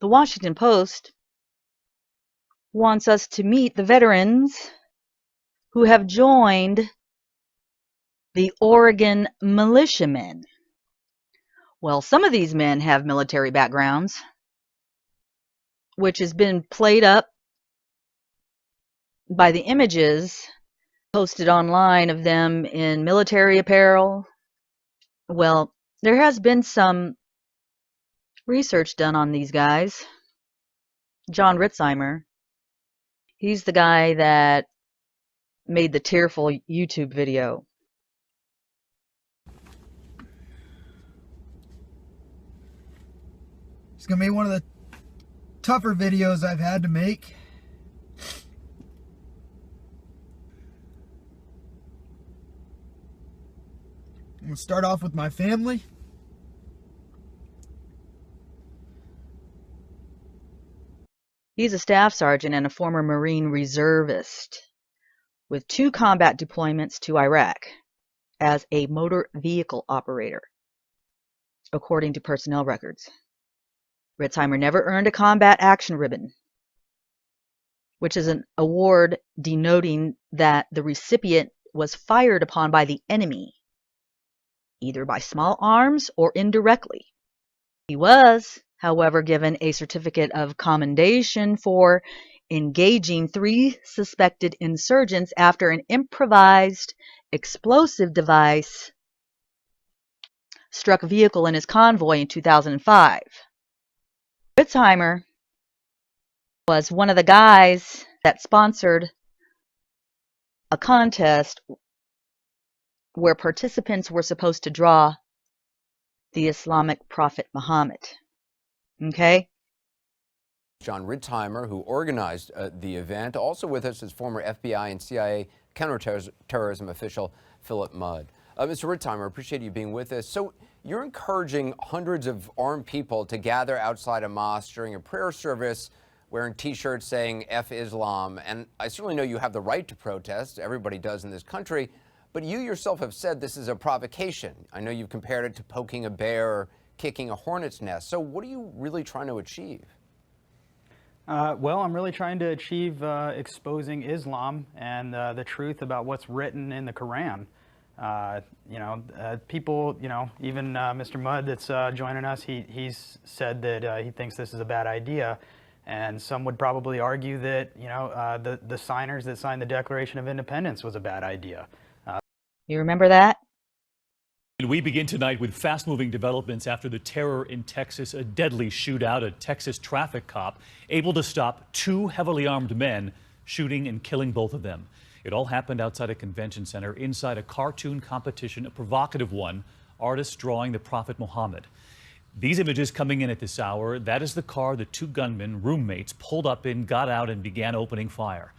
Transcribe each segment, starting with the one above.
The Washington Post wants us to meet the veterans who have joined the Oregon militiamen. Well, some of these men have military backgrounds, which has been played up by the images posted online of them in military apparel. Well, there has been some research done on these guys. John Ritzheimer, he's the guy that made the tearful YouTube video. It's going to be one of the tougher videos I've had to make. I'm going to start off with my family. He's a staff sergeant and a former Marine reservist with 2 combat deployments to Iraq as a motor vehicle operator, according to personnel records. Ritzheimer never earned a combat action ribbon, which is an award denoting that the recipient was fired upon by the enemy, either by small arms or indirectly. He was, however, given a certificate of commendation for engaging 3 suspected insurgents after an improvised explosive device struck a vehicle in his convoy in 2005. Ritzheimer was one of the guys that sponsored a contest where participants were supposed to draw the Islamic prophet Muhammad. Okay? John Ritzheimer, who organized the event. Also with us is former FBI and CIA counterterrorism official Philip Mudd. Mr. Ritzheimer, appreciate you being with us. So you're encouraging hundreds of armed people to gather outside a mosque during a prayer service wearing T-shirts saying F Islam. And I certainly know you have the right to protest. Everybody does in this country. But you yourself have said this is a provocation. I know you've compared it to poking a bear or kicking a hornet's nest. So what are you really trying to achieve? Well, I'm really trying to achieve exposing Islam and the truth about what's written in the Quran. People, even Mr. Mudd that's joining us, he's said that he thinks this is a bad idea. And some would probably argue that, the signers that signed the Declaration of Independence was a bad idea. You remember that? We begin tonight with fast-moving developments after the terror in Texas, a deadly shootout. A Texas traffic cop able to stop 2 heavily armed men shooting and killing both of them. It all happened outside a convention center inside a cartoon competition, a provocative one, artists drawing the Prophet Muhammad. These images coming in at this hour, that is the car the 2 gunmen, roommates, pulled up in, got out and began opening fire.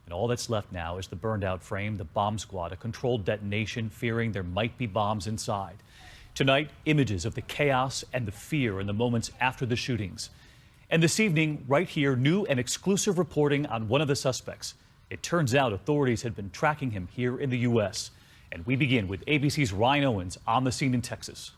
And all that's left now is the burned out frame, the bomb squad, a controlled detonation, fearing there might be bombs inside. Tonight, images of the chaos and the fear in the moments after the shootings. And this evening, right here, new and exclusive reporting on one of the suspects. It turns out authorities had been tracking him here in the U.S. And we begin with ABC's Ryan Owens on the scene in Texas.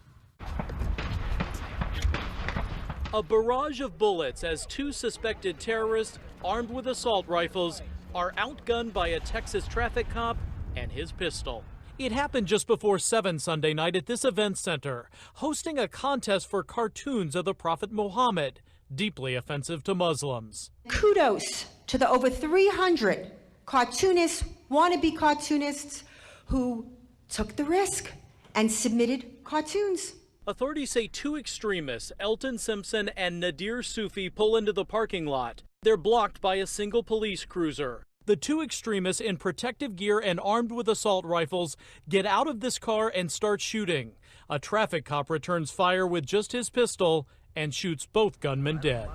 A barrage of bullets as 2 suspected terrorists armed with assault rifles are outgunned by a Texas traffic cop and his pistol. It happened just before 7 Sunday night at this event center, hosting a contest for cartoons of the Prophet Muhammad, deeply offensive to Muslims. Kudos to the over 300 cartoonists, wannabe cartoonists, who took the risk and submitted cartoons. Authorities say 2 extremists, Elton Simpson and Nadir Sufi, pull into the parking lot. They're blocked by a single police cruiser. The 2 extremists in protective gear and armed with assault rifles get out of this car and start shooting. A traffic cop returns fire with just his pistol and shoots both gunmen dead.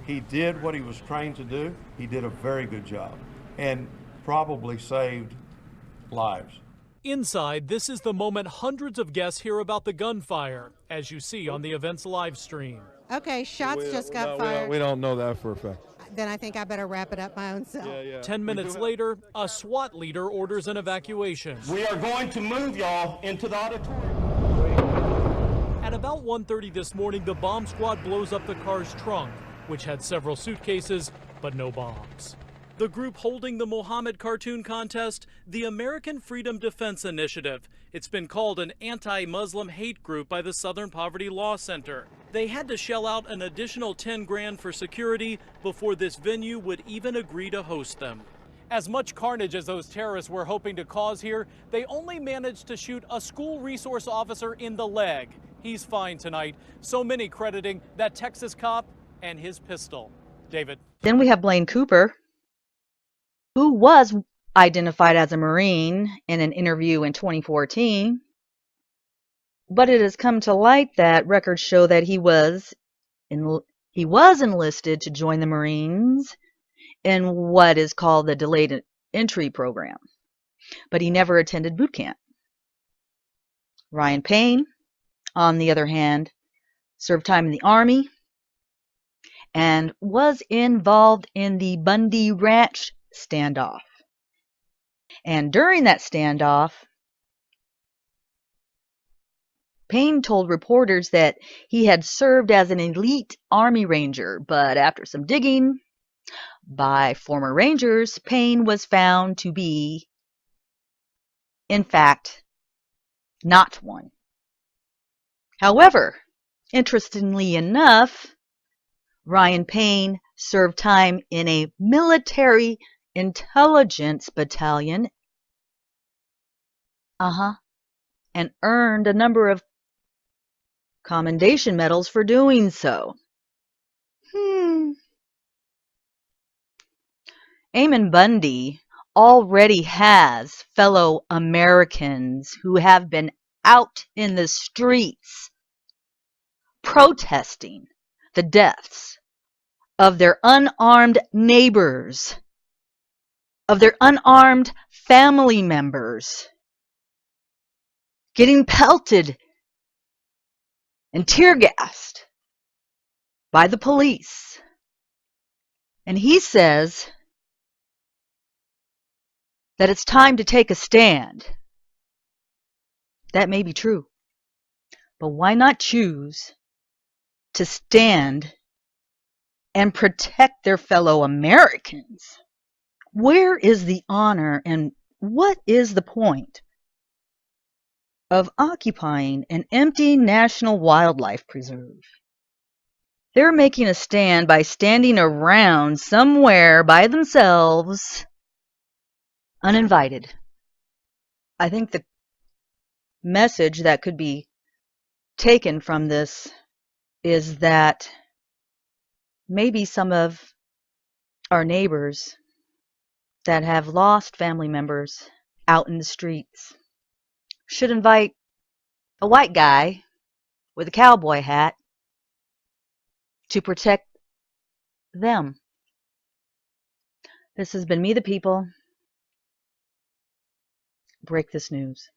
He did what he was trained to do. He did a very good job and probably saved lives. Inside, this is the moment hundreds of guests hear about the gunfire, as you see on the event's live stream. Okay, shots just got fired. We don't know that for a fact. Then I think I better wrap it up my own self. 10 minutes later, a SWAT leader orders an evacuation. We are going to move y'all into the auditorium. At about 1:30 this morning, the bomb squad blows up the car's trunk. which had several suitcases but no bombs. The group holding the Mohammed cartoon contest, the American Freedom Defense Initiative. It's been called an anti-Muslim hate group by the Southern Poverty Law Center. They had to shell out an additional 10 grand for security before this venue would even agree to host them. As much carnage as those terrorists were hoping to cause here, they only managed to shoot a school resource officer in the leg. He's fine tonight, so many crediting that Texas cop and his pistol. David. Then we have Blaine Cooper, who was identified as a Marine in an interview in 2014. But it has come to light that records show that he was enlisted to join the Marines in what is called the delayed entry program, but he never attended boot camp. Ryan Payne, on the other hand, served time in the Army and was involved in the Bundy Ranch standoff. And during that standoff, Payne told reporters that he had served as an elite Army Ranger, but after some digging by former Rangers, Payne was found to be, in fact, not one. However, interestingly enough, Ryan Payne served time in a military intelligence battalion, and earned a number of commendation medals for doing so. Ammon Bundy already has fellow Americans who have been out in the streets protesting the deaths of their unarmed neighbors, of their unarmed family members, getting pelted and tear gassed by the police. And he says that it's time to take a stand. That may be true, but why not choose to stand and protect their fellow Americans? Where is the honor and what is the point of occupying an empty national wildlife preserve? They're making a stand by standing around somewhere by themselves, uninvited. I think the message that could be taken from this is that maybe some of our neighbors that have lost family members out in the streets should invite a white guy with a cowboy hat to protect them. This has been Me the People. Break this news.